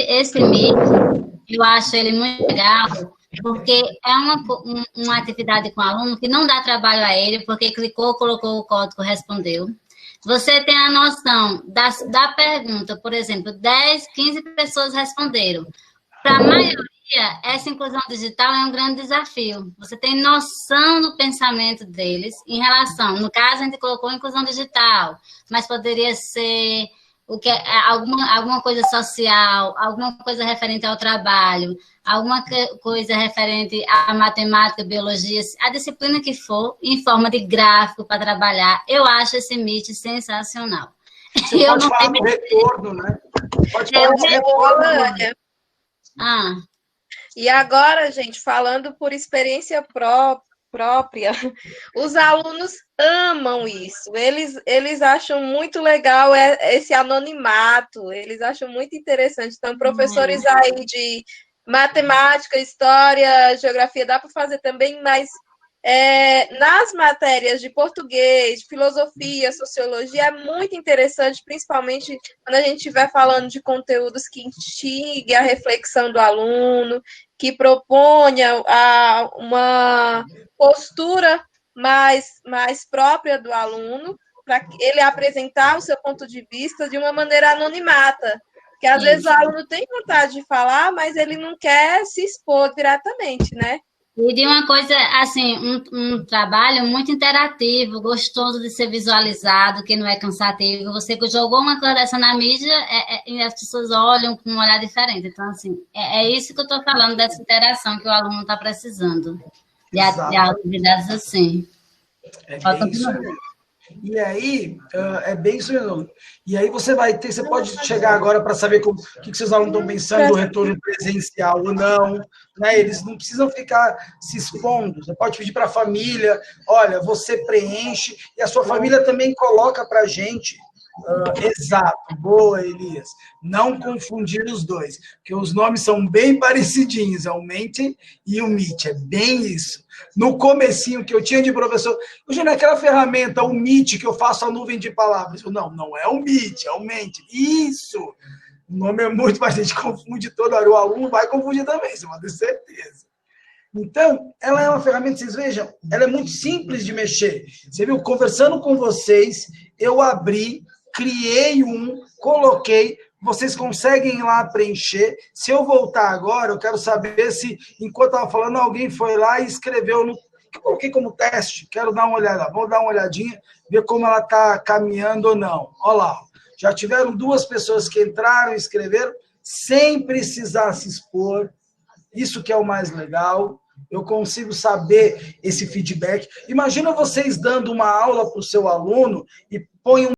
Esse Meet, eu acho ele muito legal, porque é uma atividade com aluno que não dá trabalho a ele, porque clicou, colocou o código, respondeu. Você tem a noção da pergunta, por exemplo, 10, 15 pessoas responderam. Para a maioria, essa inclusão digital é um grande desafio. Você tem noção do pensamento deles em relação, no caso, a gente colocou inclusão digital, mas poderia ser alguma coisa social, alguma coisa referente ao trabalho, alguma coisa referente à matemática, biologia, a disciplina que for, em forma de gráfico para trabalhar. Eu acho esse Meet sensacional. Você pode falar do retorno, né? Pode falar do retorno. E agora, gente, falando por experiência própria, os alunos amam isso, eles acham muito legal esse anonimato, eles acham muito interessante. Então, professores aí de matemática, história, geografia, dá para fazer também, mas nas matérias de português, de filosofia, sociologia, é muito interessante, principalmente quando a gente estiver falando de conteúdos que instiguem a reflexão do aluno, que proponha uma postura mais própria do aluno, para ele apresentar o seu ponto de vista de uma maneira anonimata. Porque às vezes o aluno tem vontade de falar, mas ele não quer se expor diretamente, né? E de uma coisa, assim, um trabalho muito interativo, gostoso de ser visualizado, que não é cansativo. Você jogou uma coisa dessa na mídia e as pessoas olham com um olhar diferente. Então, assim, é isso que eu estou falando, dessa interação que o aluno está precisando, de atividades assim. É bem isso mesmo. E aí, é bem isso mesmo. E aí você pode chegar agora para saber o que seus alunos estão pensando do retorno presencial ou não, né? Eles não precisam ficar se expondo. Você pode pedir para a família, olha, você preenche, e a sua família também coloca para a gente. Exato, boa, Elias. Não confundir os dois, porque os nomes são bem parecidinhos, é o Menti e o Meet, é bem isso. No comecinho que eu tinha de professor, hoje naquela ferramenta, o Meet, que eu faço a nuvem de palavras, não é o Meet, é o Menti. Isso! O nome é muito, mas a gente confunde todo, o aluno vai confundir também, você pode ter certeza. Então, ela é uma ferramenta, vocês vejam, ela é muito simples de mexer. Você viu, conversando com vocês, eu abri, criei coloquei, vocês conseguem ir lá preencher. Se eu voltar agora, eu quero saber se, enquanto eu estava falando, alguém foi lá e escreveu no... Eu coloquei como teste, quero dar uma olhada, vou dar uma olhadinha, ver como ela está caminhando ou não. Olha lá, já tiveram 2 pessoas que entraram e escreveram, sem precisar se expor, isso que é o mais legal. Eu consigo saber esse feedback. Imagina vocês dando uma aula para o seu aluno e põem